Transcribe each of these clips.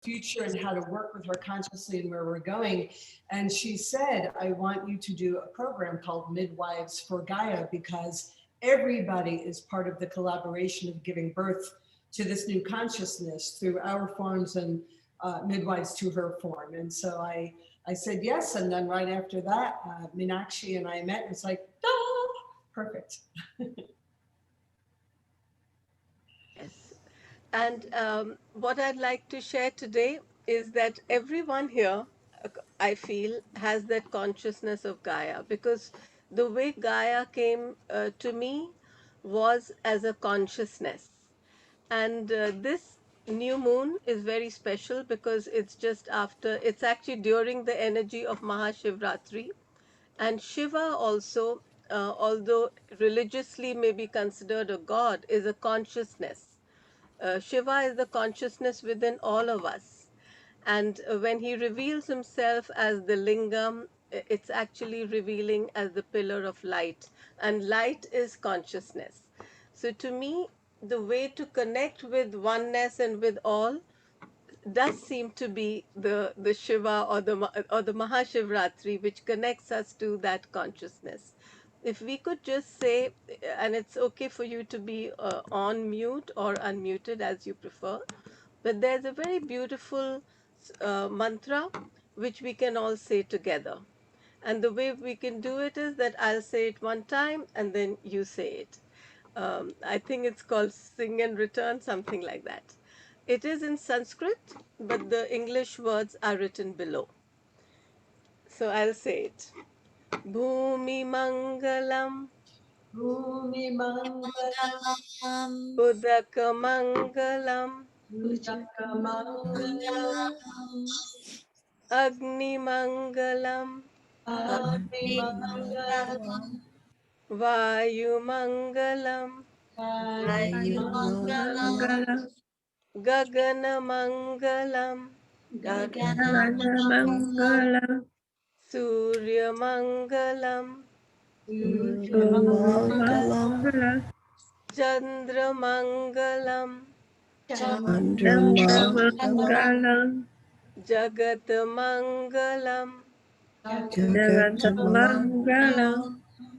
future and how to work with her consciously and where we're going. And she said, I want you to do a program called Midwives for Gaia, because everybody is part of the collaboration of giving birth to this new consciousness through our forms and midwives to her form. And so I said yes. And then right after that, Meenakshi and I met. And it's like, oh, perfect. Yes. And what I'd like to share today is that everyone here, I feel, has that consciousness of Gaia, because the way Gaia came to me was as a consciousness. And this new moon is very special because it's just after, it's actually during the energy of Mahashivratri. And Shiva also, although religiously may be considered a god, is a consciousness. Shiva is the consciousness within all of us. And when he reveals himself as the lingam, it's actually revealing as the pillar of light. And light is consciousness. So to me, the way to connect with oneness and with all does seem to be the Shiva or the Mahashivratri, which connects us to that consciousness. If we could just say, and it's okay for you to be on mute or unmuted as you prefer, but there's a very beautiful mantra which we can all say together. And the way we can do it is that I'll say it one time and then you say it. I think it's called Sing and Return, something like that. It is in Sanskrit, but the English words are written below. So I'll say it. Bhumi Mangalam, Bhumi Mangalam, Udaka Mangalam, Udaka Mangalam, Agni Mangalam, Agni Mangalam, Vayu Mangalam, Vayu Mangalam, Gagana Mangalam, Gagana Mangalam, Surya Mangalam, Surya Mangalam, Chandra Mangalam, Mangalam, Mangalam, Jagat Mangalam, Jagatamangalam,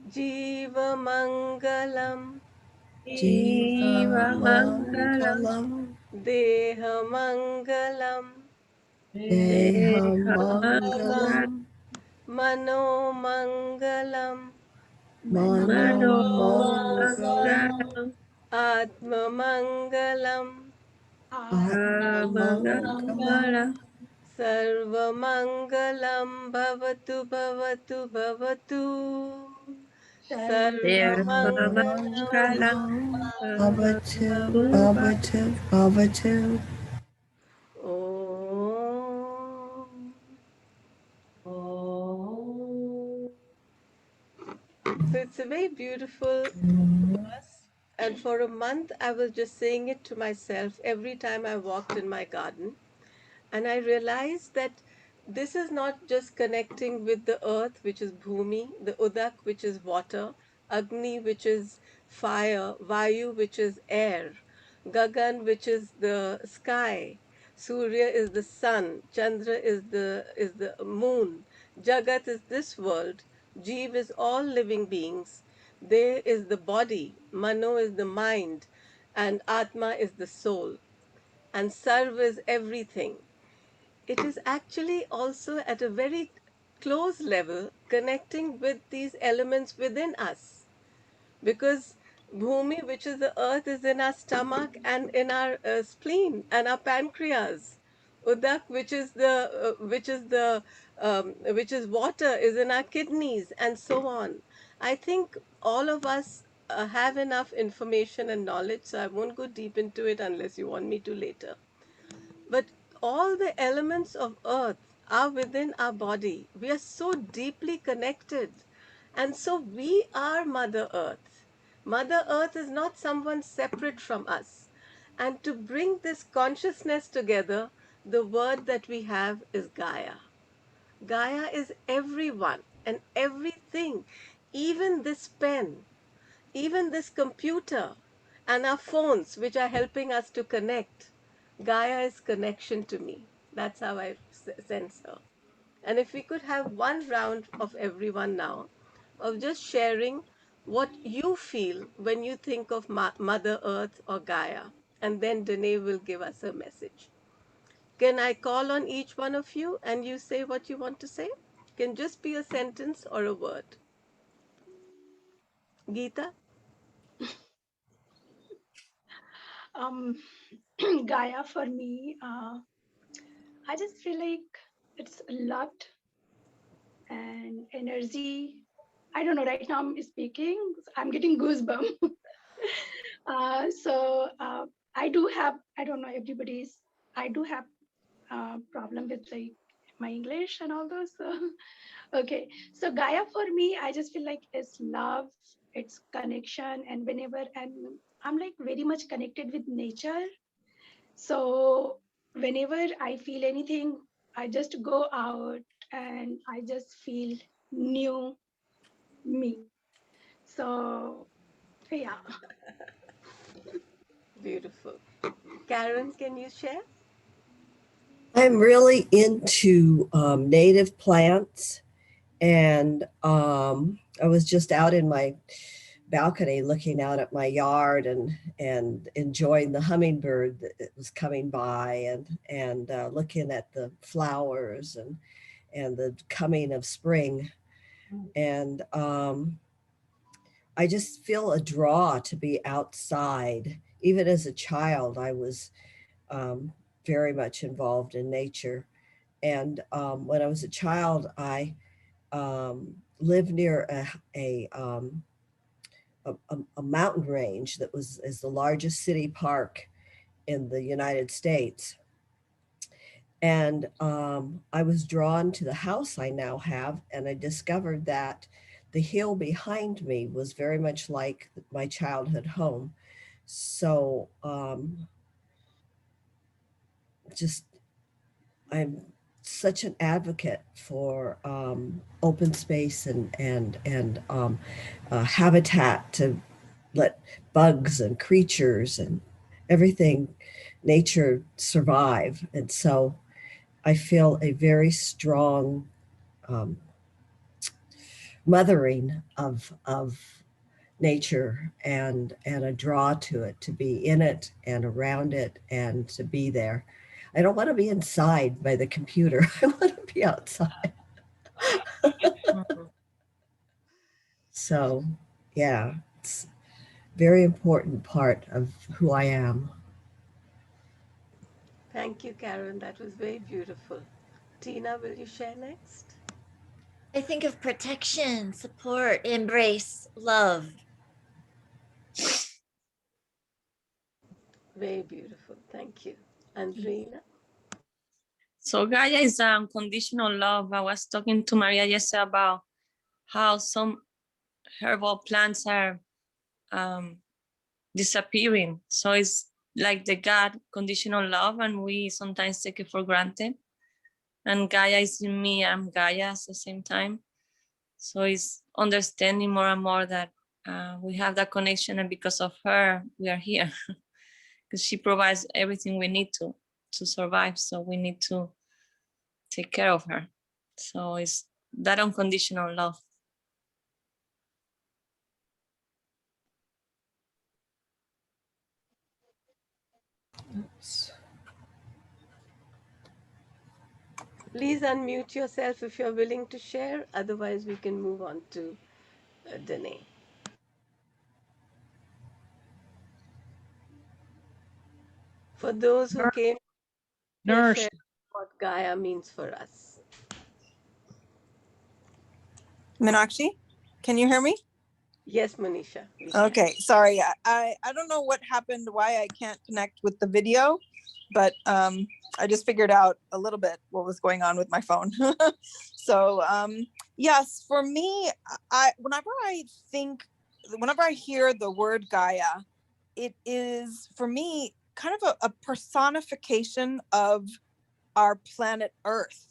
Jiva Mangalam, Jiva Mangalam, Deha Mangalam, Deha Mangalam, Mangalam, Mano Mangalam, Mano Mangalam, Mangalam, Atma Mangalam, Mangalam, Sarva Mangalam Bhavatu Bhavatu Bhavatu, Sarva Mangalam. Mangalam, Bhavatu, Bhavatu, Bhavatu, Bhavatu. Om. Om. So it's a very beautiful verse. And for a month, I was just saying it to myself every time I walked in my garden. And I realized that this is not just connecting with the earth, which is Bhumi, the Udak, which is water, Agni, which is fire, Vayu, which is air, Gagan, which is the sky, Surya is the sun, Chandra is the moon, Jagat is this world, Jeev is all living beings, De is the body, Mano is the mind, and Atma is the soul, and Sarv is everything. It is actually also at a very close level connecting with these elements within us, because Bhumi, which is the earth, is in our stomach and in our spleen and our pancreas. Udak, which is water, is in our kidneys, and so on. I think all of us have enough information and knowledge, so I won't go deep into it unless you want me to later. But all the elements of earth are within our body. We are so deeply connected. And so we are Mother Earth. Mother Earth is not someone separate from us. And to bring this consciousness together, the word that we have is Gaia. Gaia is everyone and everything, even this pen, even this computer, and our phones, which are helping us to connect. Gaia is connection to me. That's how I sense her. And if we could have one round of everyone now, of just sharing what you feel when you think of Mother Earth or Gaia, and then Danae will give us a message. Can I call on each one of you and you say what you want to say? Can just be a sentence or a word. Geeta? Um, Gaia for me, I just feel like it's a lot and energy. I don't know, right now I'm speaking, I'm getting goosebumps. I do have, I don't know, I do have problem with like my English and all those. So, okay, so Gaia for me, I just feel like it's love, it's connection, and I'm like very much connected with nature. So whenever I feel anything, I just go out and I just feel new me. So yeah. Beautiful. Karen, can you share? I'm really into native plants, and I was just out in my balcony looking out at my yard and enjoying the hummingbird that was coming by and looking at the flowers and the coming of spring. And I just feel a draw to be outside. Even as a child, I was very much involved in nature. And when I was a child, I lived near a mountain range that is the largest city park in the United States. And I was drawn to the house I now have, and I discovered that the hill behind me was very much like my childhood home. So just I'm such an advocate for open space and habitat to let bugs and creatures and everything nature survive. And so I feel a very strong mothering of nature and a draw to it, to be in it and around it and to be there. I don't want to be inside by the computer. I want to be outside. So yeah, it's a very important part of who I am. Thank you, Karen. That was very beautiful. Tina, will you share next? I think of protection, support, embrace, love. Very beautiful. Thank you. Andreina? So Gaia is unconditional love. I was talking to Maria yesterday about how some herbal plants are disappearing. So it's like the God conditional love, and we sometimes take it for granted. And Gaia is in me, I'm Gaia at the same time. So it's understanding more and more that we have that connection, and because of her, we are here. Because she provides everything we need to survive. So we need to take care of her. So it's that unconditional love. Please unmute yourself if you're willing to share. Otherwise, we can move on to Danae. For those who came, share what Gaia means for us. Meenakshi, can you hear me? Yes, Manisha. Okay, sorry. I don't know what happened, why I can't connect with the video, but I just figured out a little bit what was going on with my phone. So yes, for me, whenever I hear the word Gaia, it is for me kind of a personification of our planet Earth.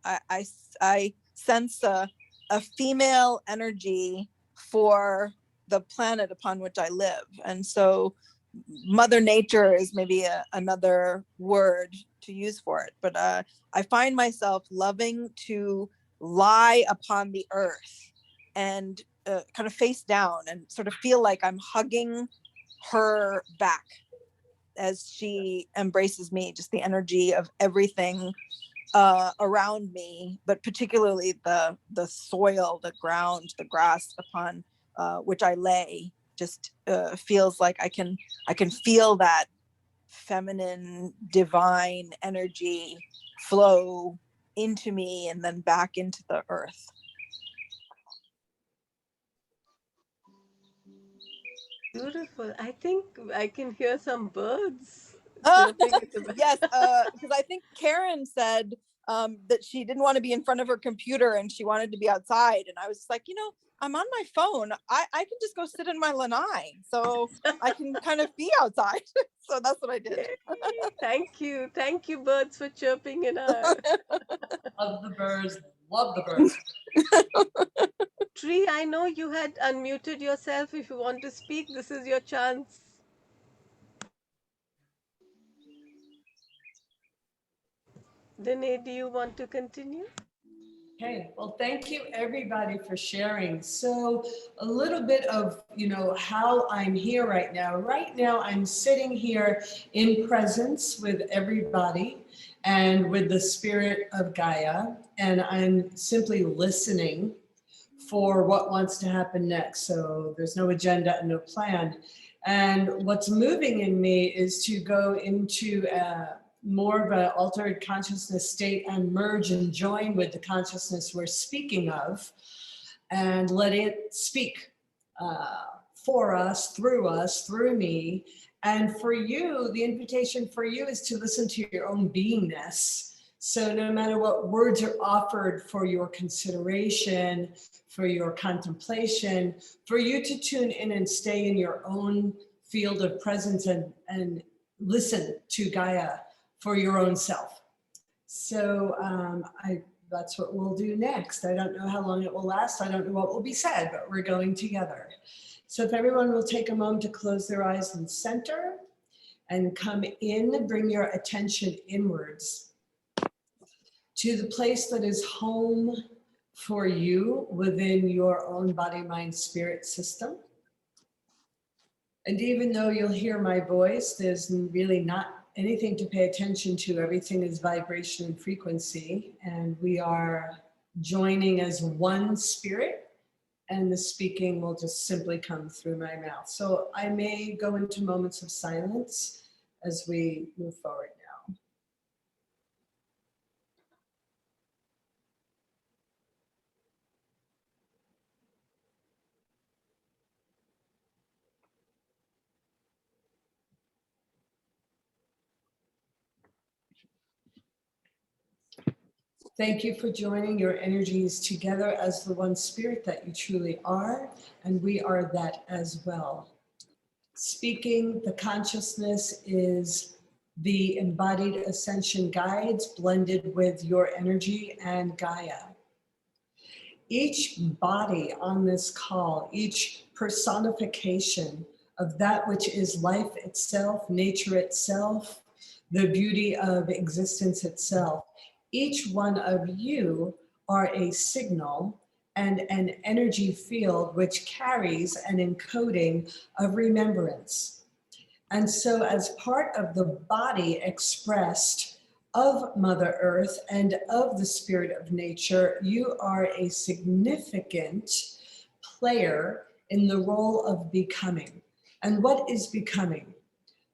I sense a female energy for the planet upon which I live. And so Mother Nature is maybe another word to use for it, but I find myself loving to lie upon the earth and kind of face down and sort of feel like I'm hugging her back as she embraces me, just the energy of everything around me, but particularly the soil, the ground, the grass upon which I lay, just feels like I can feel that feminine divine energy flow into me and then back into the earth. Beautiful. I think I can hear some birds chirping at the back. Yes, because I think Karen said that she didn't want to be in front of her computer and she wanted to be outside. And I was like, you know, I'm on my phone. I can just go sit in my lanai, so I can kind of be outside. So that's what I did. Yay. Thank you. Thank you, birds, for chirping in our Love the birds. Love the birds. tree. I know you had unmuted yourself. If you want to speak, this is your chance. Danae, do you want to continue? Okay, well, thank you everybody for sharing. So a little bit of, you know, how I'm here right now. Right now, I'm sitting here in presence with everybody and with the spirit of Gaia, and I'm simply listening for what wants to happen next. So there's no agenda and no plan. And what's moving in me is to go into more of an altered consciousness state and merge and join with the consciousness we're speaking of and let it speak for us, through me. And for you, the invitation for you is to listen to your own beingness. So no matter what words are offered for your consideration, for your contemplation, for you to tune in and stay in your own field of presence and listen to Gaia for your own self. So that's what we'll do next. I don't know how long it will last. I don't know what will be said, but we're going together. So if everyone will take a moment to close their eyes and center and come in, bring your attention inwards to the place that is home for you within your own body, mind, spirit system. And even though you'll hear my voice, there's really not anything to pay attention to. Everything is vibration and frequency, and we are joining as one spirit, and the speaking will just simply come through my mouth. So I may go into moments of silence as we move forward now. Thank you for joining your energies together as the one spirit that you truly are, and we are that as well. Speaking, the consciousness is the embodied ascension guides blended with your energy and Gaia. Each body on this call, each personification of that which is life itself, nature itself, the beauty of existence itself, each one of you are a signal and an energy field which carries an encoding of remembrance. And so as part of the body expressed of Mother Earth and of the spirit of nature, you are a significant player in the role of becoming. And what is becoming?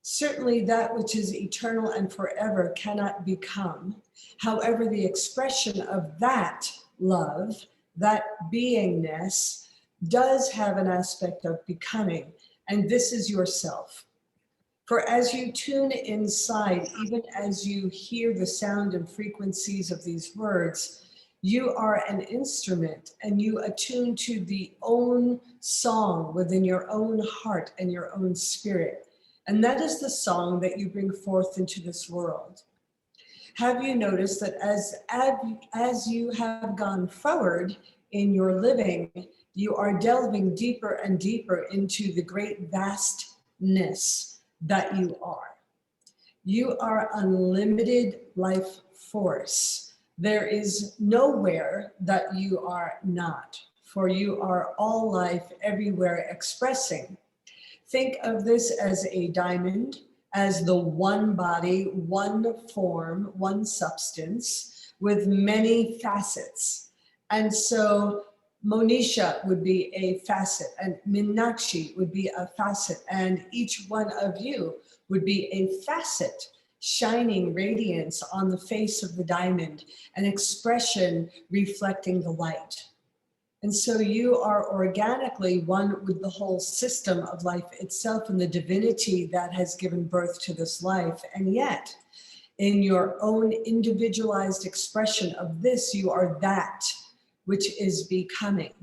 Certainly that which is eternal and forever cannot become. However, the expression of that love, that beingness, does have an aspect of becoming, and this is yourself. For as you tune inside, even as you hear the sound and frequencies of these words, you are an instrument and you attune to the own song within your own heart and your own spirit. And that is the song that you bring forth into this world. Have you noticed that as you have gone forward in your living, you are delving deeper and deeper into the great vastness that you are. You are unlimited life force. There is nowhere that you are not, for you are all life everywhere expressing. Think of this as a diamond, as the one body, one form, one substance with many facets. And so Monisha would be a facet, and Meenakshi would be a facet, and each one of you would be a facet, shining radiance on the face of the diamond, an expression reflecting the light. And so you are organically one with the whole system of life itself and the divinity that has given birth to this life. And yet, in your own individualized expression of this, you are that which is becoming.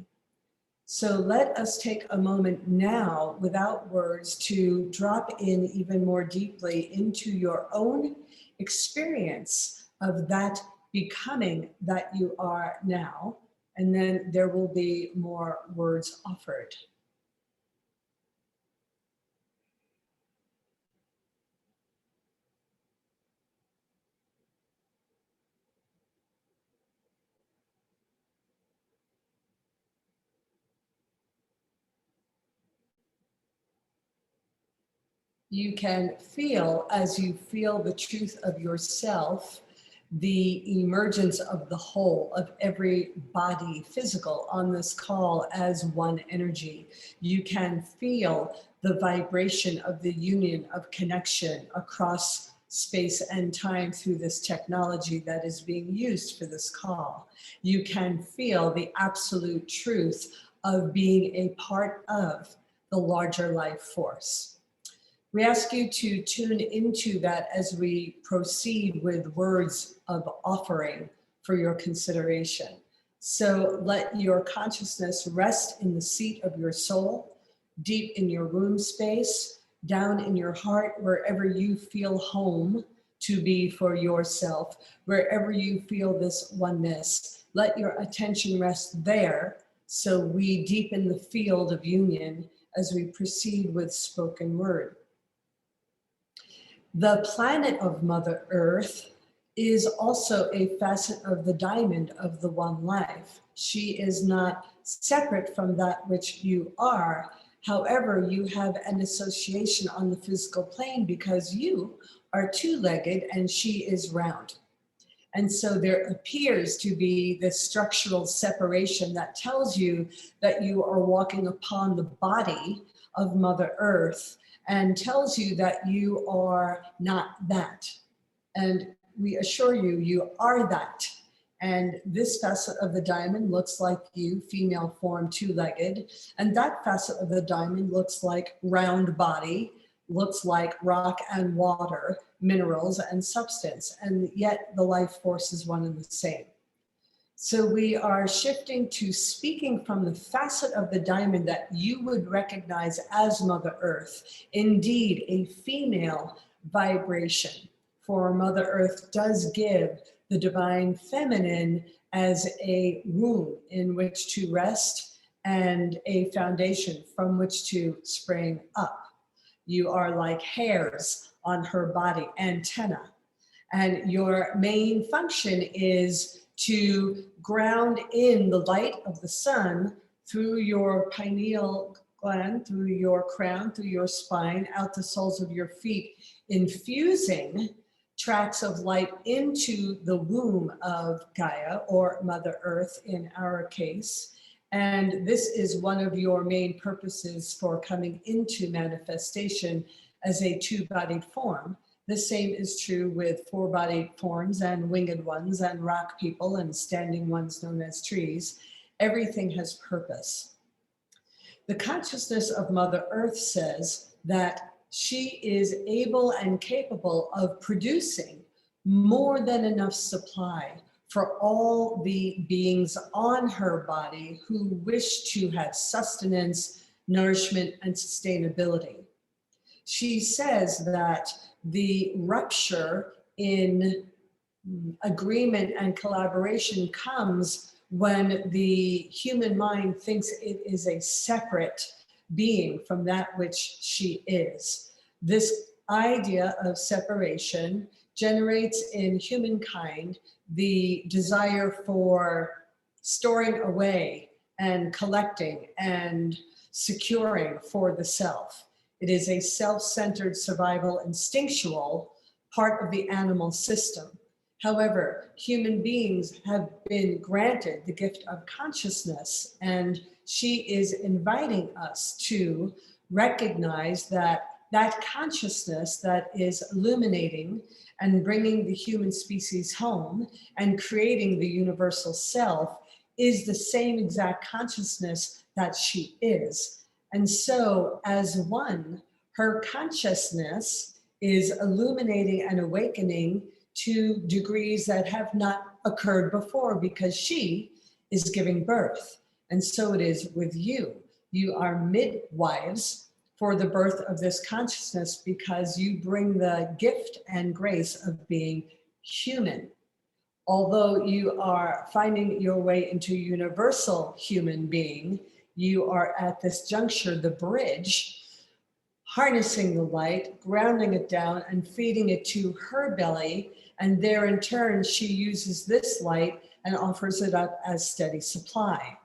So let us take a moment now, without words, to drop in even more deeply into your own experience of that becoming that you are now. And then there will be more words offered. You can feel, as you feel the truth of yourself, the emergence of the whole of every body physical on this call as one energy. You can feel the vibration of the union of connection across space and time through this technology that is being used for this call. You can feel the absolute truth of being a part of the larger life force. We ask you to tune into that as we proceed with words of offering for your consideration. So let your consciousness rest in the seat of your soul, deep in your womb space, down in your heart, wherever you feel home to be for yourself, wherever you feel this oneness. Let your attention rest there, so we deepen the field of union as we proceed with spoken word. The planet of Mother Earth is also a facet of the diamond of the one life. She is not separate from that which you are. However, you have an association on the physical plane because you are two-legged and she is round. And so there appears to be this structural separation that tells you that you are walking upon the body of Mother Earth, and tells you that you are not that. And we assure you, you are that. And this facet of the diamond looks like you, female form, two-legged. And that facet of the diamond looks like round body, looks like rock and water, minerals and substance. And yet the life force is one and the same. So we are shifting to speaking from the facet of the diamond that you would recognize as Mother Earth, indeed a female vibration. For Mother Earth does give the divine feminine as a womb in which to rest and a foundation from which to spring up. You are like hairs on her body, antenna. And your main function is to ground in the light of the sun through your pineal gland, through your crown, through your spine, out the soles of your feet, infusing tracks of light into the womb of Gaia, or Mother Earth in our case. And this is one of your main purposes for coming into manifestation as a two-bodied form. The same is true with four-bodied forms and winged ones and rock people and standing ones known as trees. Everything has purpose. The consciousness of Mother Earth says that she is able and capable of producing more than enough supply for all the beings on her body who wish to have sustenance, nourishment, and sustainability. She says that the rupture in agreement and collaboration comes when the human mind thinks it is a separate being from that which she is. This idea of separation generates in humankind the desire for storing away and collecting and securing for the self. It is a self-centered survival instinctual part of the animal system. However, human beings have been granted the gift of consciousness, and she is inviting us to recognize that that consciousness that is illuminating and bringing the human species home and creating the universal self is the same exact consciousness that she is. And so as one, her consciousness is illuminating and awakening to degrees that have not occurred before because she is giving birth. And so it is with you. You are midwives for the birth of this consciousness because you bring the gift and grace of being human. Although you are finding your way into universal human being, you are at this juncture, the bridge, harnessing the light, grounding it down and feeding it to her belly. And there in turn, she uses this light and offers it up as steady supply.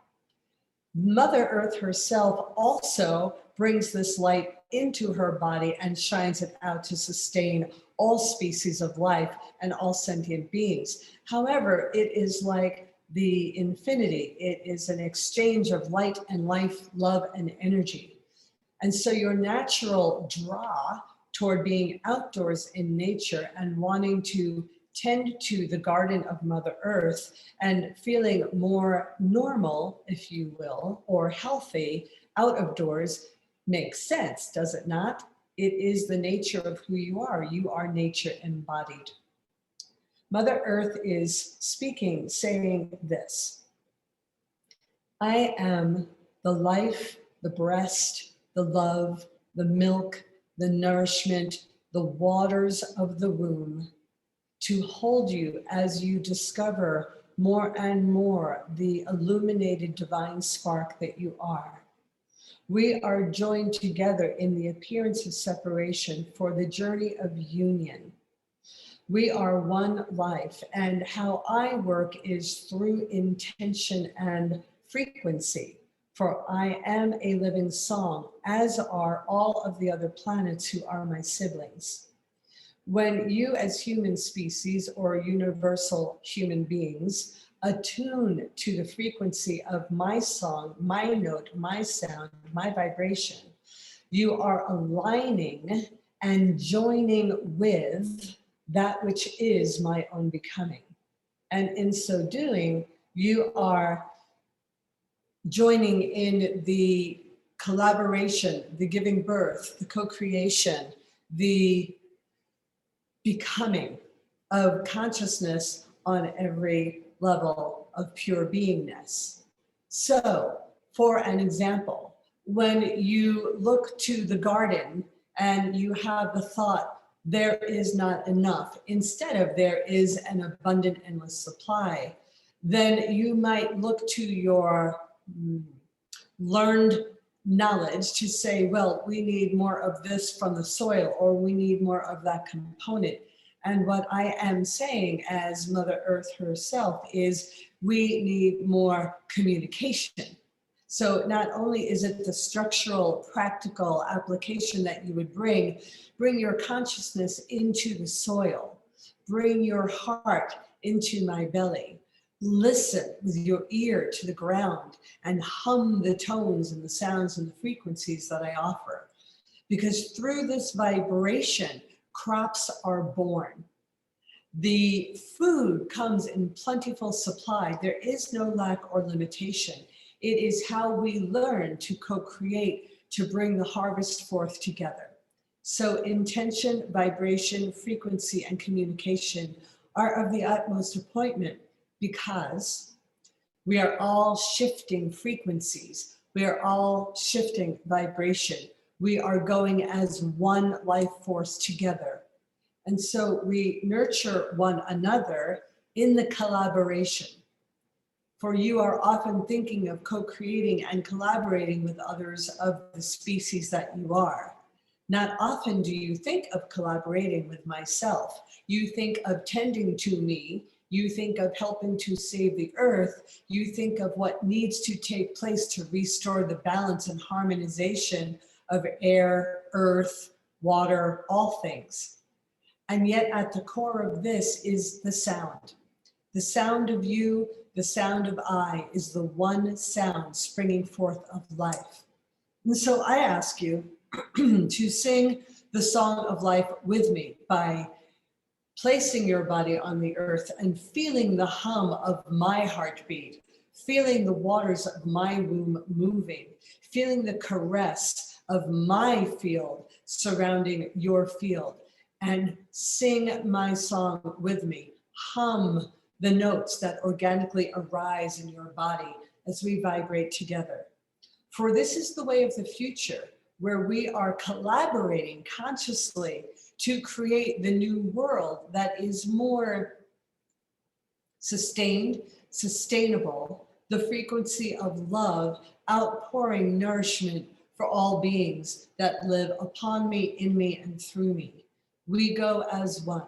Mother Earth herself also brings this light into her body and shines it out to sustain all species of life and all sentient beings. However, it is like the infinity. It is an exchange of light and life, love and energy. And so your natural draw toward being outdoors in nature and wanting to tend to the garden of Mother Earth and feeling more normal, if you will, or healthy out of doors makes sense, does it not? It is the nature of who you are. You are nature embodied. Mother Earth is speaking, saying this: I am the life, the breast, the love, the milk, the nourishment, the waters of the womb, to hold you as you discover more and more the illuminated divine spark that you are. We are joined together in the appearance of separation for the journey of union. We are one life, and how I work is through intention and frequency. For I am a living song, as are all of the other planets who are my siblings. When you as human species or universal human beings attune to the frequency of my song, my note, my sound, my vibration, you are aligning and joining with that which is my own becoming. And in so doing, you are joining in the collaboration, the giving birth, the co-creation, the becoming of consciousness on every level of pure beingness. So, for an example, when you look to the garden and you have the thought, there is not enough, instead of there is an abundant endless supply, then you might look to your learned knowledge to say, well, we need more of this from the soil, or we need more of that component. And what I am saying as Mother Earth herself is we need more communication. So not only is it the structural, practical application that you would bring your consciousness into the soil, bring your heart into my belly, listen with your ear to the ground and hum the tones and the sounds and the frequencies that I offer. Because through this vibration, crops are born. The food comes in plentiful supply. There is no lack or limitation. It is how we learn to co-create, to bring the harvest forth together. So intention, vibration, frequency, and communication are of the utmost appointment, because we are all shifting frequencies. We are all shifting vibration. We are going as one life force together. And so we nurture one another in the collaboration. For you are often thinking of co-creating and collaborating with others of the species that you are. Not often do you think of collaborating with myself. You think of tending to me. You think of helping to save the earth. You think of what needs to take place to restore the balance and harmonization of air, earth, water, all things. And yet at the core of this is the sound. The sound of you, the sound of I, is the one sound springing forth of life. And so I ask you to sing the song of life with me by placing your body on the earth and feeling the hum of my heartbeat, feeling the waters of my womb moving, feeling the caress of my field surrounding your field, and sing my song with me. Hum the notes that organically arise in your body as we vibrate together. For this is the way of the future, where we are collaborating consciously to create the new world that is more sustained, sustainable, the frequency of love, outpouring nourishment for all beings that live upon me, in me, and through me. We go as one.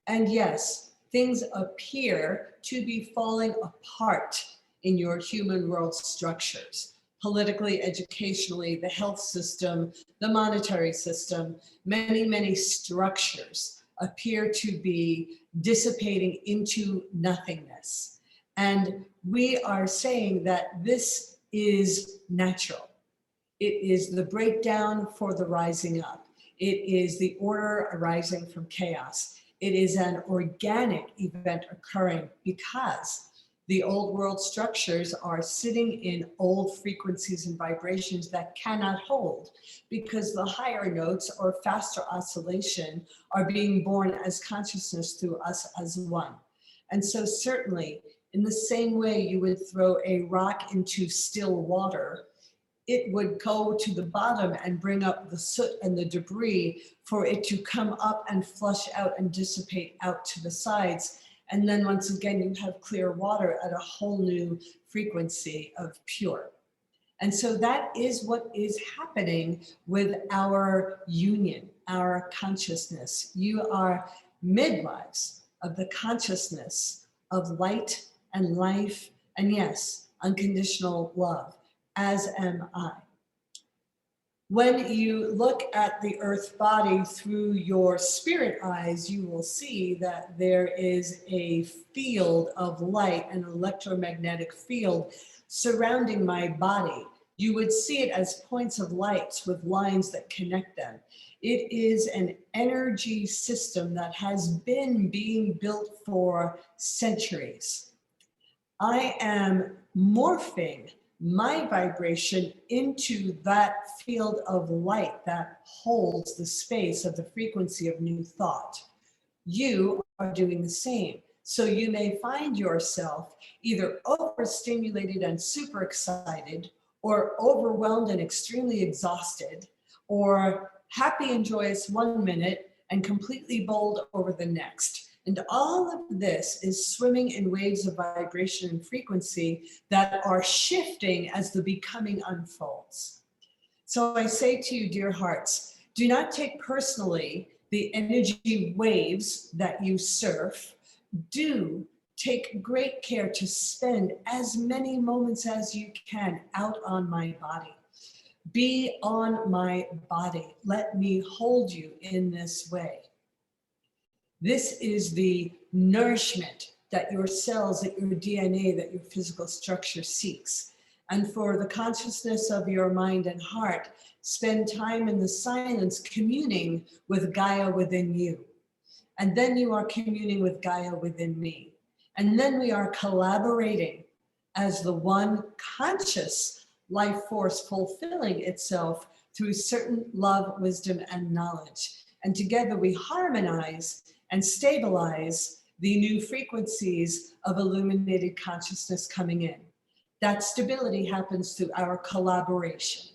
And yes, things appear to be falling apart in your human world structures. Politically, educationally, the health system, the monetary system, many, many structures appear to be dissipating into nothingness. And we are saying that this is natural. It is the breakdown for the rising up. It is the order arising from chaos. It is an organic event occurring because the old world structures are sitting in old frequencies and vibrations that cannot hold, because the higher notes or faster oscillation are being born as consciousness through us as one. And so certainly, in the same way you would throw a rock into still water, it would go to the bottom and bring up the soot and the debris for it to come up and flush out and dissipate out to the sides. And then once again, you have clear water at a whole new frequency of pure. And so that is what is happening with our union, our consciousness. You are midwives of the consciousness of light and life, and yes, unconditional love, as am I. When you look at the earth body through your spirit eyes, you will see that there is a field of light, an electromagnetic field surrounding my body. You would see it as points of lights with lines that connect them. It is an energy system that has been being built for centuries. I am morphing my vibration into that field of light that holds the space of the frequency of new thought. You are doing the same. So you may find yourself either overstimulated and super excited, or overwhelmed and extremely exhausted, or happy and joyous one minute and completely bowled over the next. And all of this is swimming in waves of vibration and frequency that are shifting as the becoming unfolds. So I say to you, dear hearts, do not take personally the energy waves that you surf. Do take great care to spend as many moments as you can out on my body. Be on my body. Let me hold you in this way. This is the nourishment that your cells, that your DNA, that your physical structure seeks. And for the consciousness of your mind and heart, spend time in the silence communing with Gaia within you. And then you are communing with Gaia within me. And then we are collaborating as the one conscious life force fulfilling itself through certain love, wisdom, and knowledge. And together we harmonize and stabilize the new frequencies of illuminated consciousness coming in. That stability happens through our collaboration.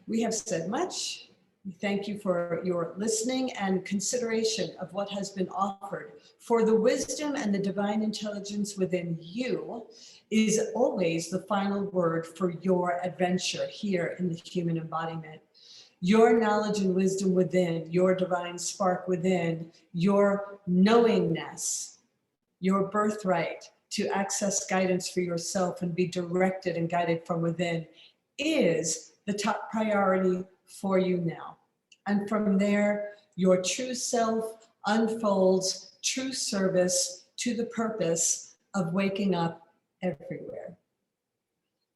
We have said much. We thank you for your listening and consideration of what has been offered. For the wisdom and the divine intelligence within you is always the final word for your adventure here in the human embodiment. Your knowledge and wisdom within, your divine spark within, your knowingness, your birthright to access guidance for yourself and be directed and guided from within is the top priority for you now. And from there, your true self unfolds true service to the purpose of waking up everywhere.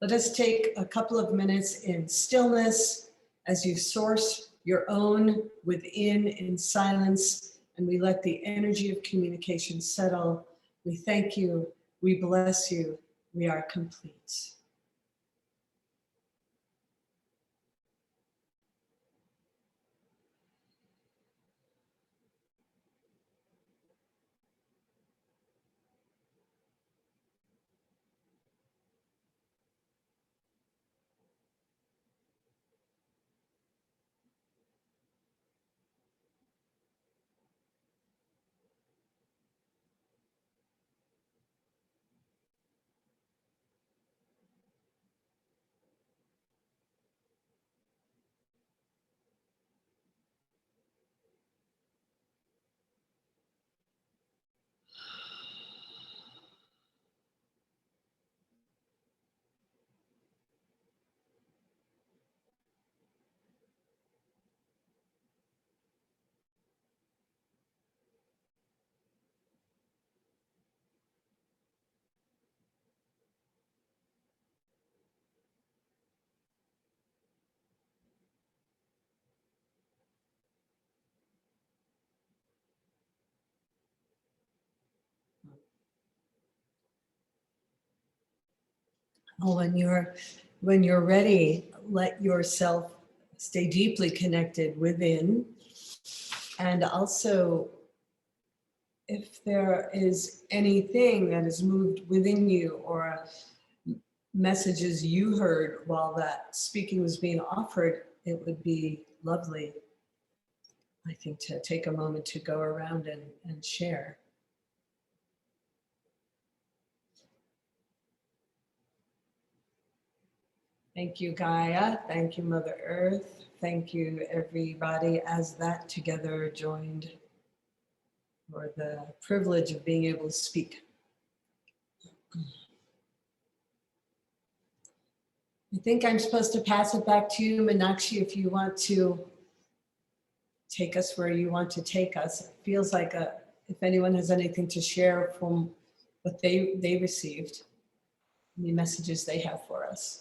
Let us take a couple of minutes in stillness as you source your own within in silence, and we let the energy of communication settle. We thank you. We bless you. We are complete. Oh, when you're ready, let yourself stay deeply connected within. And also, if there is anything that is moved within you or messages you heard while that speaking was being offered, it would be lovely, I think, to take a moment to go around and share. Thank you, Gaia. Thank you, Mother Earth. Thank you, everybody, as that together joined for the privilege of being able to speak. I think I'm supposed to pass it back to you, Meenakshi, if you want to take us where you want to take us. It feels like if anyone has anything to share from what they received, the messages they have for us.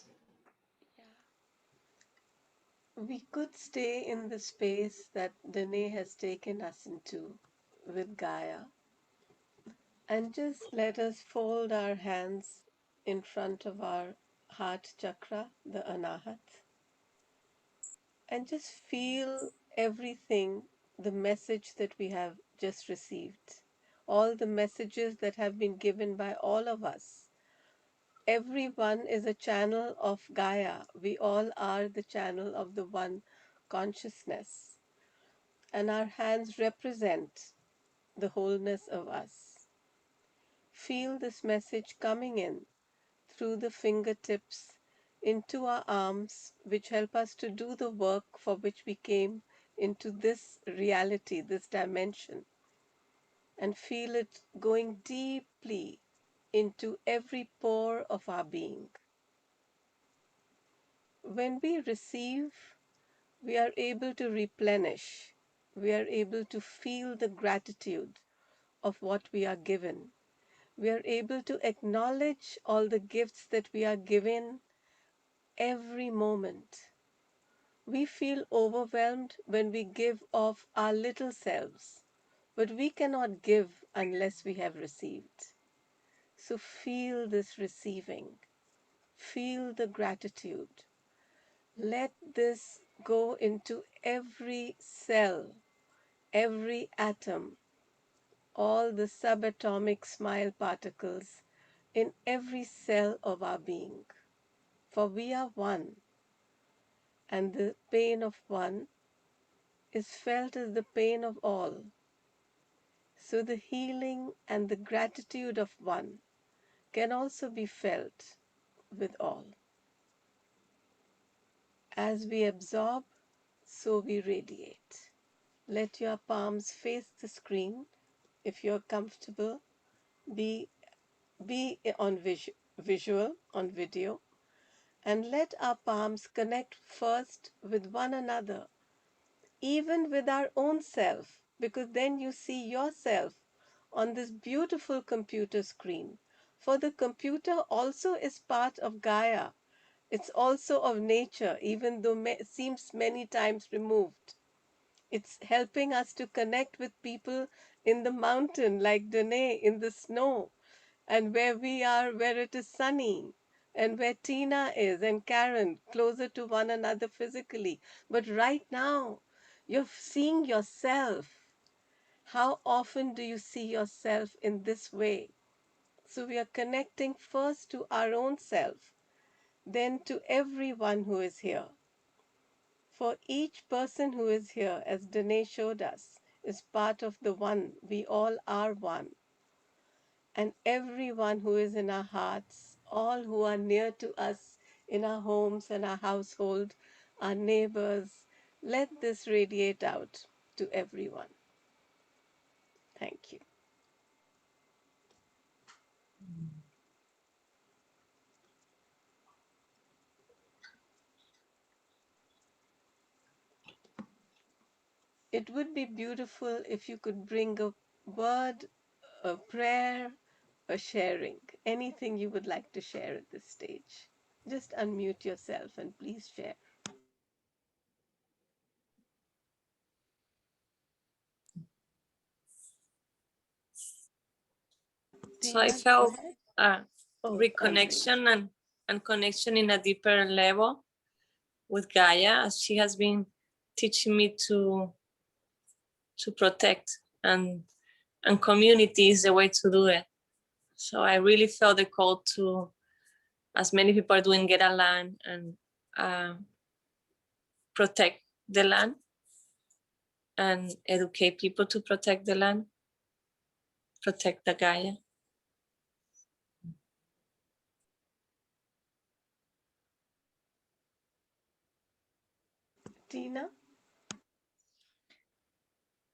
We could stay in the space that Danae has taken us into with Gaia and just let us fold our hands in front of our heart chakra, the Anahat, and just feel everything, the message that we have just received, all the messages that have been given by all of us. Everyone is a channel of Gaia. We all are the channel of the one consciousness. And our hands represent the wholeness of us. Feel this message coming in through the fingertips into our arms, which help us to do the work for which we came into this reality, this dimension. And feel it going deeply into every pore of our being. When we receive, we are able to replenish. We are able to feel the gratitude of what we are given. We are able to acknowledge all the gifts that we are given every moment. We feel overwhelmed when we give of our little selves, but we cannot give unless we have received. So feel this receiving. Feel the gratitude. Let this go into every cell, every atom, all the subatomic smile particles in every cell of our being. For we are one, and the pain of one is felt as the pain of all. So the healing and the gratitude of one can also be felt with all. As we absorb, so we radiate. Let your palms face the screen if you're comfortable. Be on visual, on video, and let our palms connect first with one another, even with our own self, because then you see yourself on this beautiful computer screen. For the computer also is part of Gaia. It's also of nature, even though it seems many times removed. It's helping us to connect with people in the mountain, like Danae in the snow, and where we are, where it is sunny, and where Tina is and Karen, closer to one another physically. But right now, you're seeing yourself. How often do you see yourself in this way? So we are connecting first to our own self, then to everyone who is here. For each person who is here, as Danae showed us, is part of the one. We all are one. And everyone who is in our hearts, all who are near to us in our homes and our household, our neighbors, let this radiate out to everyone. Thank you. It would be beautiful if you could bring a word, a prayer, a sharing, anything you would like to share at this stage. Just unmute yourself and please share. So I Tina, go felt ahead. reconnection and connection in a deeper level with Gaia, as she has been teaching me to protect, and community is the way to do it. So I really felt the call to, as many people are doing, get a land and protect the land and educate people to protect the land, protect the Gaia. Tina?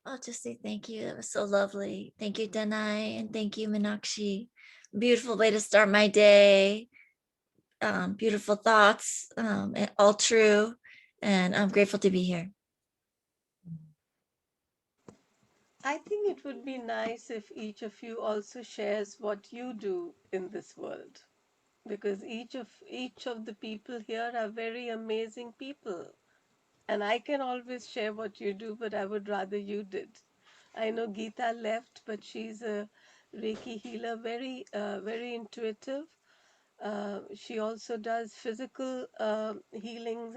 I'll just say thank you. That was so lovely. Thank you, Danae, and thank you, Meenakshi. Beautiful way to start my day. Beautiful thoughts, and all true. And I'm grateful to be here. I think it would be nice if each of you also shares what you do in this world, because each of the people here are very amazing people, and I can always share what you do, but I would rather you did. I know Geeta left, but she's a Reiki healer, very intuitive. She also does physical healings,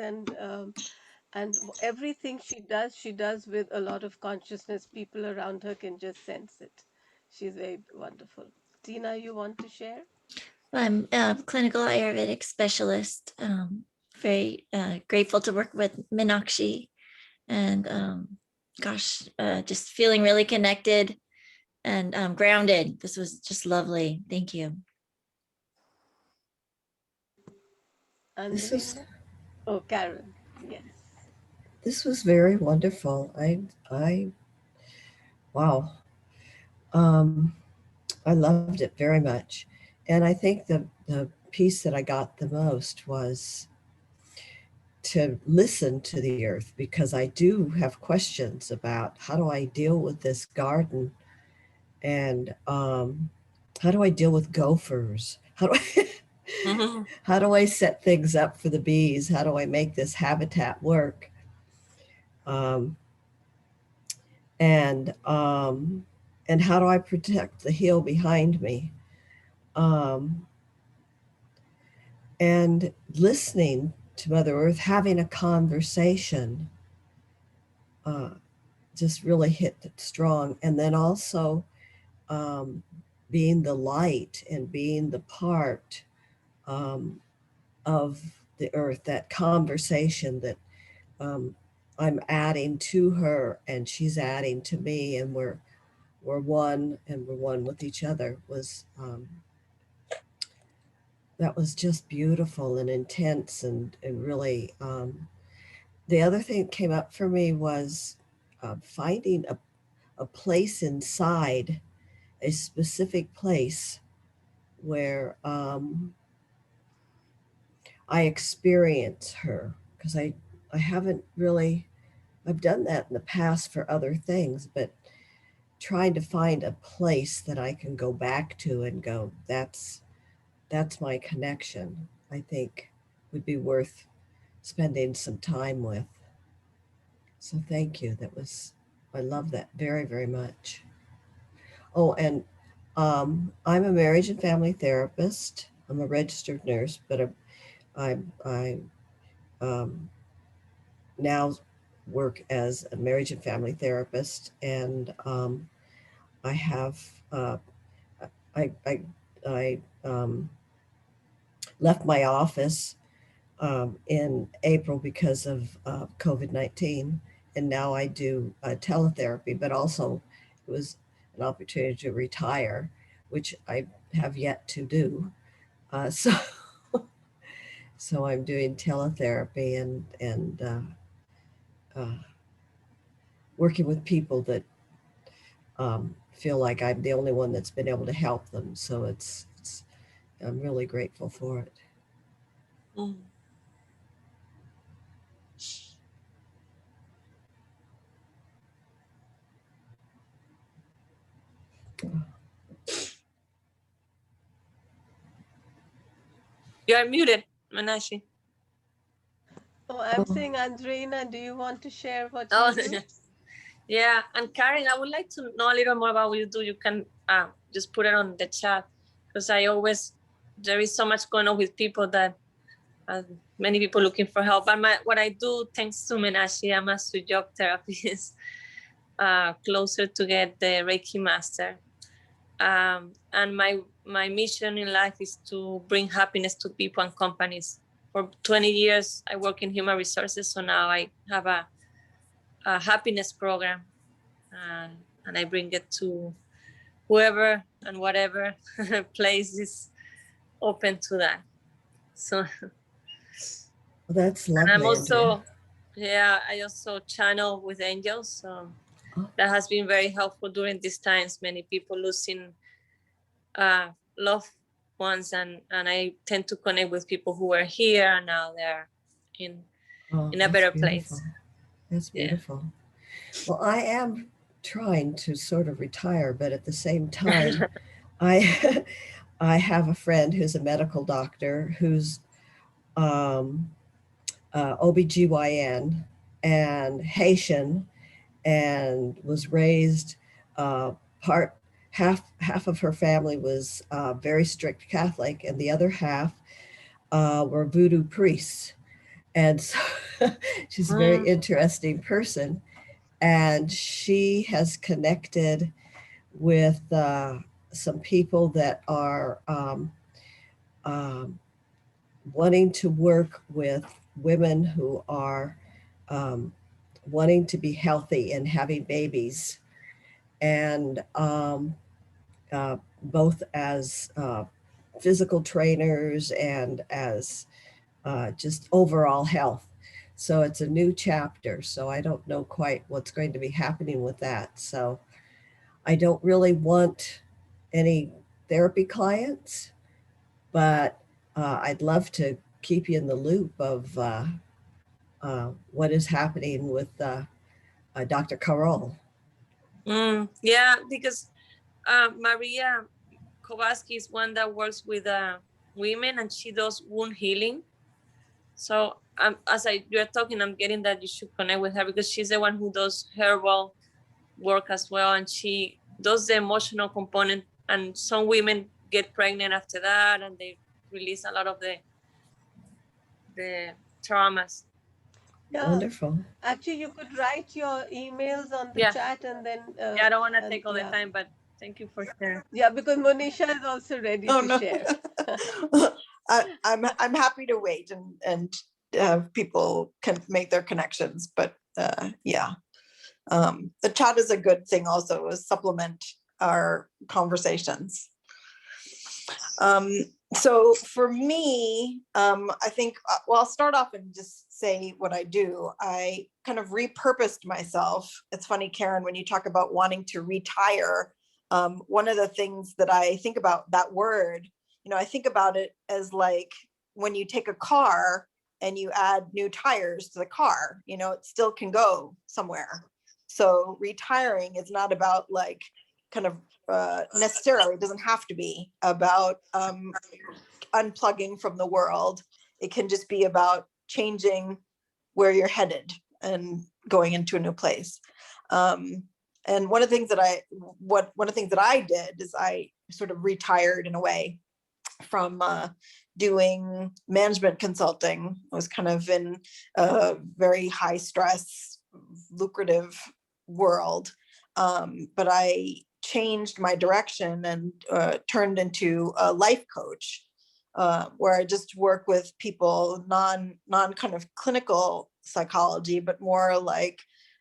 and everything she does with a lot of consciousness. People around her can just sense it. She's very wonderful. Tina, you want to share? I'm a clinical Ayurvedic specialist. Very grateful to work with Meenakshi, and just feeling really connected and grounded. This was just lovely. Thank you. Oh, Karen. Yes. This was very wonderful. Wow. I loved it very much. And I think the piece that I got the most was to listen to the earth, because I do have questions about how do I deal with this garden, and how do I deal with gophers? How do I set things up for the bees? How do I make this habitat work? And how do I protect the hill behind me? And listening to Mother Earth, having a conversation, just really hit it strong. And then also being the light and being the part of the earth, that conversation that I'm adding to her and she's adding to me, and we're one, and we're one with each other, was that was just beautiful and intense, and really the other thing that came up for me was finding a place inside, a specific place where I experience her, because I haven't really, I've done that in the past for other things, but trying to find a place that I can go back to and go, that's my connection, I think would be worth spending some time with. So thank you. That was, I love that very, very much. Oh, and I'm a marriage and family therapist. I'm a registered nurse, but I now work as a marriage and family therapist, and I have I left my office in April because of COVID-19, and now I do teletherapy, but also it was an opportunity to retire, which I have yet to do. So so I'm doing teletherapy and working with people that feel like I'm the only one that's been able to help them. So it's I'm really grateful for it. Mm. You are muted, Meenakshi. Oh, I'm saying, Andreina, do you want to share what Oh, you do? yeah. And Karen, I would like to know a little more about what you do. You can just put it on the chat, because there is so much going on with people that many people looking for help. But what I do, thanks to Meenakshi, I'm a sweet job therapist, closer to get the Reiki master. And my mission in life is to bring happiness to people and companies. For 20 years, I work in human resources, so now I have a happiness program, and I bring it to whoever and whatever place is open to that. So That's and I'm lovely. also, yeah, I also channel with angels. So that has been very helpful during these times. Many people losing loved ones, and I tend to connect with people who were here and now they're in a better place. That's beautiful. Yeah. Well, I am trying to sort of retire, but at the same time, I have a friend who's a medical doctor who's OBGYN and Haitian, and was raised half of her family was very strict Catholic, and the other half were voodoo priests. And so she's a very interesting person, and she has connected with some people that are wanting to work with women who are wanting to be healthy and having babies, and both as physical trainers and as just overall health. So it's a new chapter. So I don't know quite what's going to be happening with that. So I don't really want any therapy clients, but I'd love to keep you in the loop of what is happening with Dr. Carol. Yeah, because Maria Kowalski is one that works with women, and she does wound healing. So as you're talking, I'm getting that you should connect with her, because she's the one who does herbal work as well, and she does the emotional component. And some women get pregnant after that, and they release a lot of the traumas. Yeah. Wonderful. Actually, you could write your emails on the chat, and then I don't want to take all the time, but thank you for sharing. Yeah, because Monisha is also ready to share. I'm happy to wait and people can make their connections, but yeah. The chat is a good thing also, is supplement our conversations. So for me, I think, well, I'll start off and just say what I do. I kind of repurposed myself. It's funny, Karen, when you talk about wanting to retire, one of the things that I think about that word, you know, I think about it as like when you take a car and you add new tires to the car, you know, it still can go somewhere. So retiring is not about like kind of necessarily, it doesn't have to be about unplugging from the world. It can just be about changing where you're headed and going into a new place. And one of the things that I did is I sort of retired in a way from doing management consulting. I was kind of in a very high stress, lucrative world. But I changed my direction and turned into a life coach, where I just work with people, non kind of clinical psychology, but more like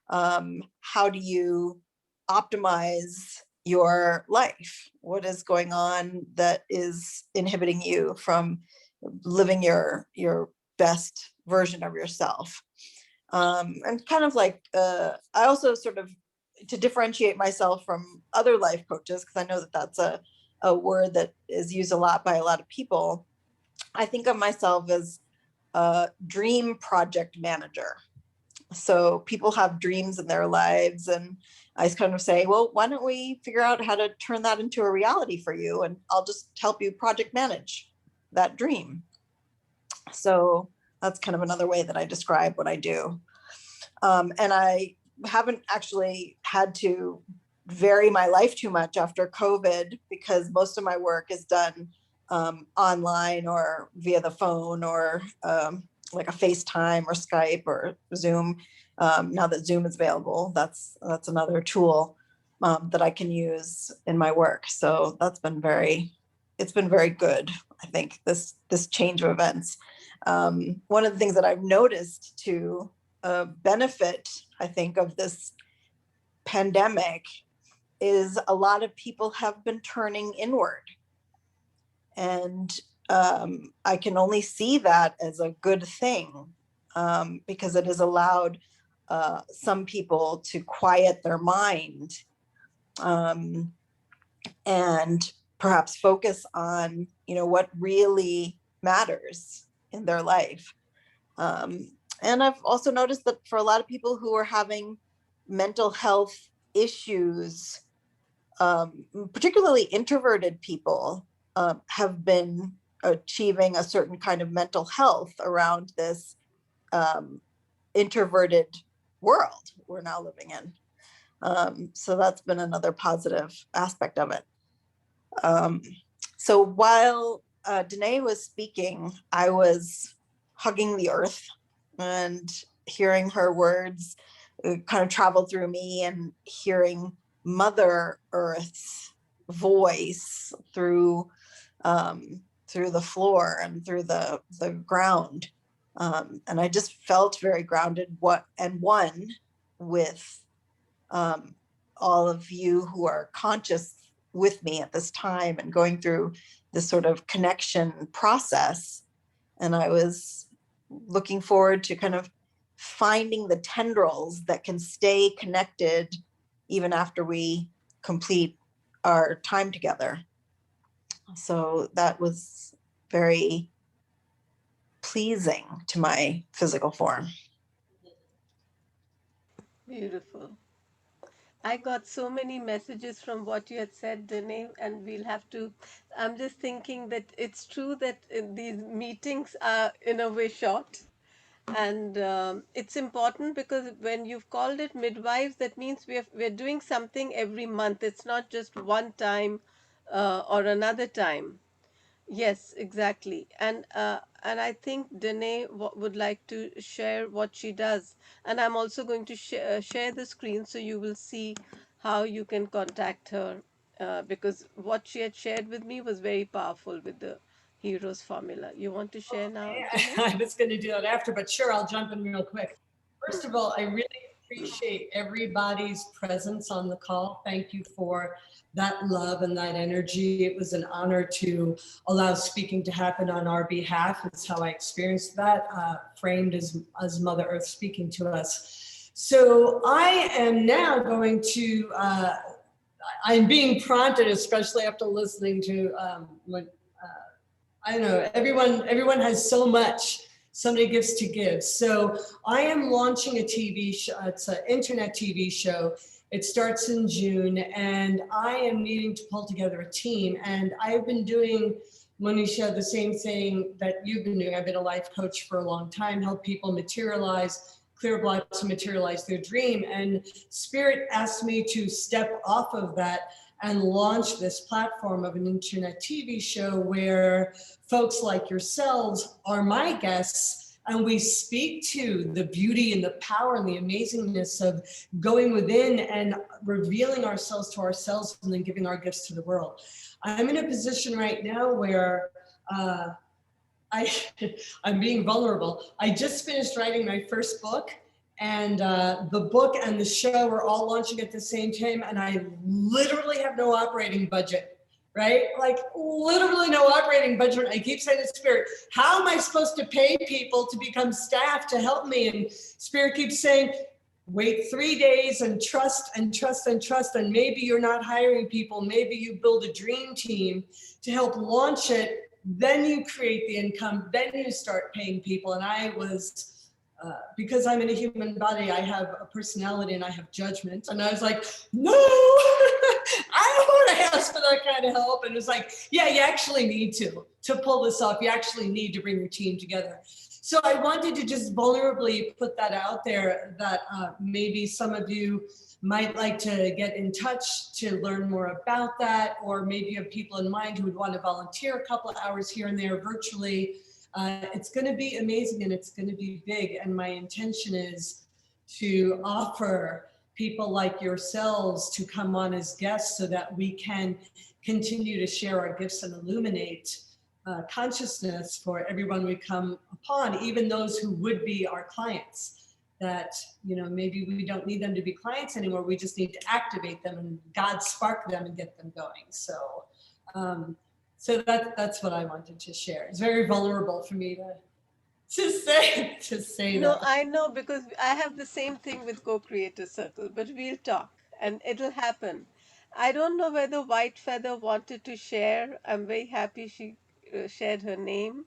how do you optimize your life? What is going on that is inhibiting you from living your best version of yourself? And kind of like, I also sort of, to differentiate myself from other life coaches, because I know that that's a word that is used a lot by a lot of people, I think of myself as a dream project manager. So people have dreams in their lives, and I kind of say, well, why don't we figure out how to turn that into a reality for you? And I'll just help you project manage that dream. So that's kind of another way that I describe what I do. And I haven't actually had to vary my life too much after COVID, because most of my work is done online or via the phone, or like a FaceTime or Skype or Zoom. Now that Zoom is available, that's another tool that I can use in my work. So it's been very good. I think this change of events. One of the things that I've noticed to benefit, I think, of this pandemic is a lot of people have been turning inward. And I can only see that as a good thing, because it has allowed some people to quiet their mind, and perhaps focus on, you know, what really matters in their life. And I've also noticed that for a lot of people who are having mental health issues, particularly introverted people, have been achieving a certain kind of mental health around this introverted world we're now living in. So that's been another positive aspect of it. So while Danae was speaking, I was hugging the earth, and hearing her words kind of travel through me, and hearing Mother Earth's voice through the floor and through the ground. And I just felt very grounded and one with all of you who are conscious with me at this time and going through this sort of connection process. And I was looking forward to kind of finding the tendrils that can stay connected even after we complete our time together. So that was very pleasing to my physical form. Beautiful. I got so many messages from what you had said, Danae, and we'll have to. I'm just thinking that it's true that these meetings are in a way short, and it's important because when you've called it midwives, that means we're doing something every month. It's not just one time or another time. Yes, exactly. And I think Danae would like to share what she does. And I'm also going to share the screen so you will see how you can contact her, because what she had shared with me was very powerful with the heroes formula. You want to share now, Danae? I was going to do that after, but sure, I'll jump in real quick. First of all, I really appreciate everybody's presence on the call. Thank you for that love and that energy. It was an honor to allow speaking to happen on our behalf. It's how I experienced that, framed as Mother Earth speaking to us. So I am now going to, I'm being prompted, especially after listening to when, I don't know, everyone has so many gifts to give. So I am launching a TV show. It's an internet TV show. It starts in June, and I am needing to pull together a team. And I've been doing, Monisha, the same thing that you've been doing. I've been a life coach for a long time, help people materialize, clear blocks, to materialize their dream. And Spirit asked me to step off of that and launch this platform of an internet TV show where folks like yourselves are my guests, and we speak to the beauty and the power and the amazingness of going within and revealing ourselves to ourselves and then giving our gifts to the world. I'm in a position right now where I'm being vulnerable. I just finished writing my first book, and the book and the show are all launching at the same time, and I literally have no operating budget, right? Like literally no operating budget. I keep saying to Spirit, how am I supposed to pay people to become staff to help me? And Spirit keeps saying, wait 3 days and trust and trust and trust. And maybe you're not hiring people. Maybe you build a dream team to help launch it. Then you create the income. Then you start paying people. And I was, because I'm in a human body, I have a personality and I have judgment. And I was like, no, I don't want to ask for that kind of help. And it's like, yeah, you actually need to pull this off. You actually need to bring your team together. So I wanted to just vulnerably put that out there, that maybe some of you might like to get in touch to learn more about that, or maybe you have people in mind who would want to volunteer a couple of hours here and there virtually. It's going to be amazing and it's going to be big. And my intention is to offer people like yourselves to come on as guests so that we can continue to share our gifts and illuminate consciousness for everyone we come upon, even those who would be our clients, that, you know, maybe we don't need them to be clients anymore. We just need to activate them and God spark them and get them going. So, so that's what I wanted to share. It's very vulnerable for me to say No, that. I know, because I have the same thing with Co-Creator Circle, but we'll talk and it'll happen. I don't know whether White Feather wanted to share. I'm very happy she shared her name.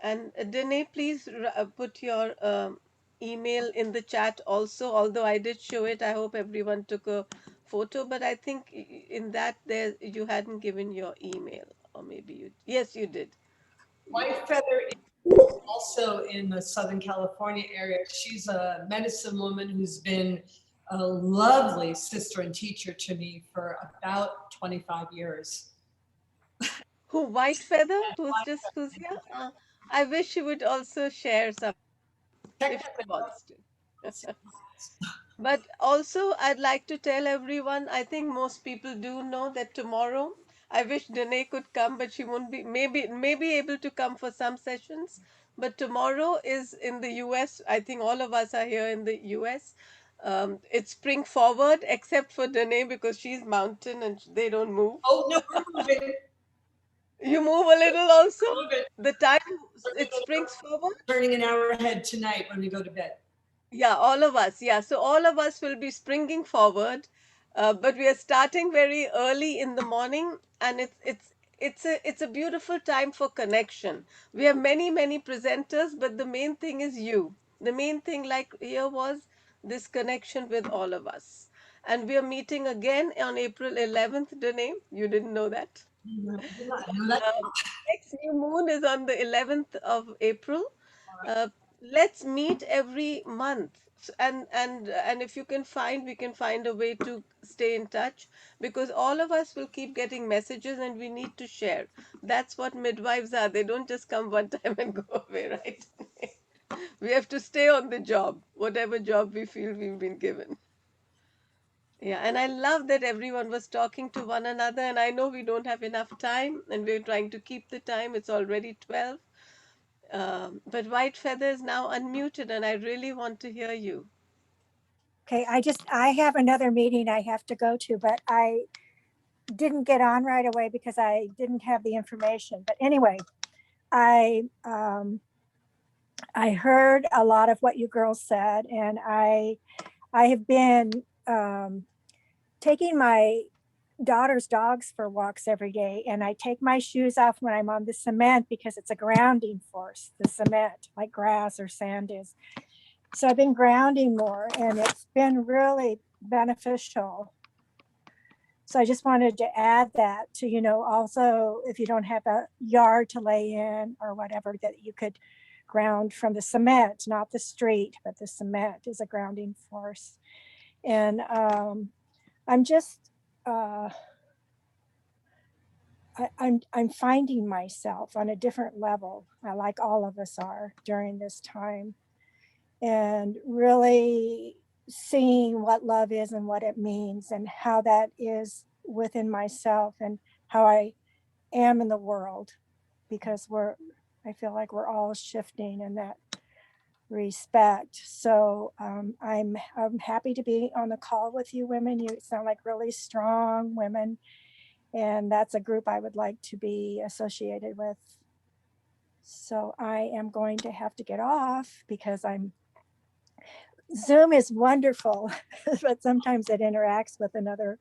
And Danae, please put your email in the chat also. Although I did show it, I hope everyone took a photo, but I think in that there you hadn't given your email, or maybe you, yes, you did. White Feather is also in the Southern California area. She's a medicine woman who's been a lovely sister and teacher to me for about 25 years. Who, White Feather, who's here? I wish she would also share some if she wants to. But also, I'd like to tell everyone, I think most people do know that tomorrow, I wish Danae could come, but she won't be, maybe able to come for some sessions. But tomorrow is in the US. I think all of us are here in the US. It's spring forward, except for Danae, because she's mountain and they don't move. Oh, no, we're moving. You move a little also? Moving. The time, it springs forward? Turning an hour ahead tonight when we go to bed. Yeah, all of us. Yeah, so all of us will be springing forward, but we are starting very early in the morning, and it's a beautiful time for connection. We have many presenters, but the main thing is you. The main thing, like here, was this connection with all of us, and we are meeting again on April 11th. Danae, you didn't know that? Next new moon is on the 11th of April. Uh, let's meet every month. And if you can find, we can find a way to stay in touch, because all of us will keep getting messages and we need to share. That's what midwives are. They don't just come one time and go away, right? We have to stay on the job, whatever job we feel we've been given. Yeah, and I love that everyone was talking to one another, and I know we don't have enough time and we're trying to keep the time. It's already 12. But White Feather is now unmuted, and I really want to hear you. Okay, I have another meeting I have to go to, but I didn't get on right away because I didn't have the information. But anyway, I heard a lot of what you girls said, and I have been taking my daughter's dogs for walks every day, and I take my shoes off when I'm on the cement because it's a grounding force, the cement, like grass or sand is. So I've been grounding more, and it's been really beneficial. So I just wanted to add that to, you know, also if you don't have a yard to lay in or whatever, that you could ground from the cement, not the street, but the cement is a grounding force. And I'm just, I'm finding myself on a different level, like all of us are during this time, and really seeing what love is and what it means and how that is within myself and how I am in the world, because I feel like we're all shifting in that respect. So I'm happy to be on the call with you women. You sound like really strong women, and that's a group I would like to be associated with. So I am going to have to get off because Zoom is wonderful, but sometimes it interacts with another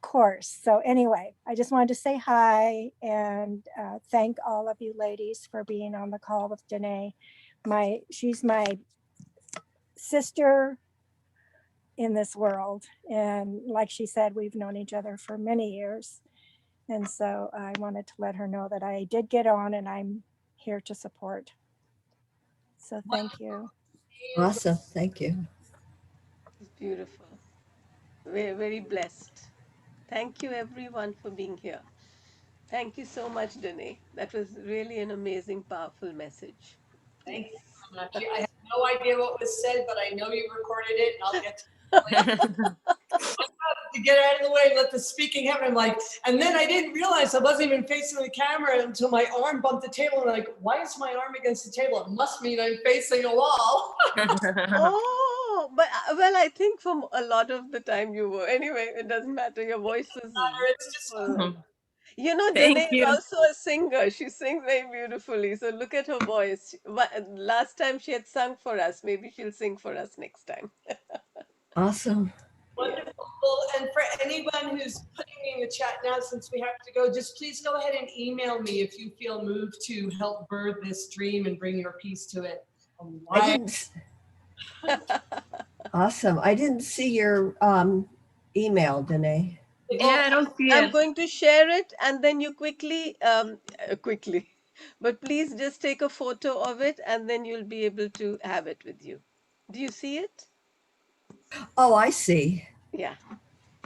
course. So anyway, I just wanted to say hi and thank all of you ladies for being on the call with Danae. She's my sister in this world. And like she said, we've known each other for many years. And so I wanted to let her know that I did get on and I'm here to support. So thank you. Awesome. Thank you. It's beautiful. We're very blessed. Thank you, everyone, for being here. Thank you so much, Danae. That was really an amazing, powerful message. Thank Yes. you, Meenakshi. I have no idea what was said, but I know you recorded it, and I'll get to it. To get out of the way and let the speaking happen. I'm like, and then I didn't realize I wasn't even facing the camera until my arm bumped the table. And I'm like, why is my arm against the table? It must mean I'm facing a wall. Oh, but well, I think for a lot of the time you were. Anyway, it doesn't matter. Your voice was It's just beautiful. You know, Thank Danae is you. also a singer. She sings very beautifully. So look at her voice. Last time she had sung for us. Maybe she'll sing for us next time. Awesome. wonderful. Well, and for anyone who's putting me in the chat now, since we have to go, just please go ahead and email me if you feel moved to help birth this dream and bring your piece to it. I didn't. Awesome. I didn't see your email, Danae. Yeah, I don't see I'm it. going to share it and then you quickly, but please just take a photo of it and then you'll be able to have it with you. Do you see it? Oh, I see. Yeah.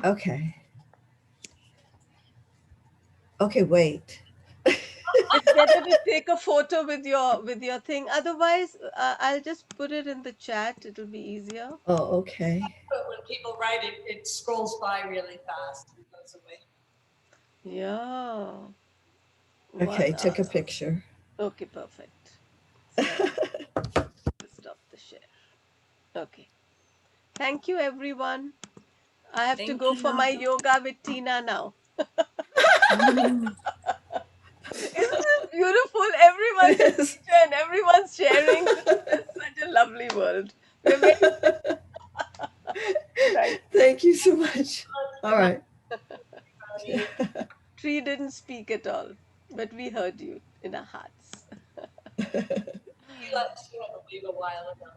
Okay. Okay, wait. It's better to take a photo with your thing. Otherwise, I'll just put it in the chat. It'll be easier. Oh, okay. But when people write it, it scrolls by really fast and goes away. Yeah. Okay, Voila. took a picture. Okay, perfect. So stop the share. Okay. Thank you, everyone. I have to Thank go for you. my yoga with Tina now. Mm. Isn't this beautiful? Everyone's a Yes. teacher and everyone's sharing. It's such a lovely world. We're very thank Thank you so much. All right. you. Tree didn't speak at all, but we heard you in our hearts. She had to leave a while ago.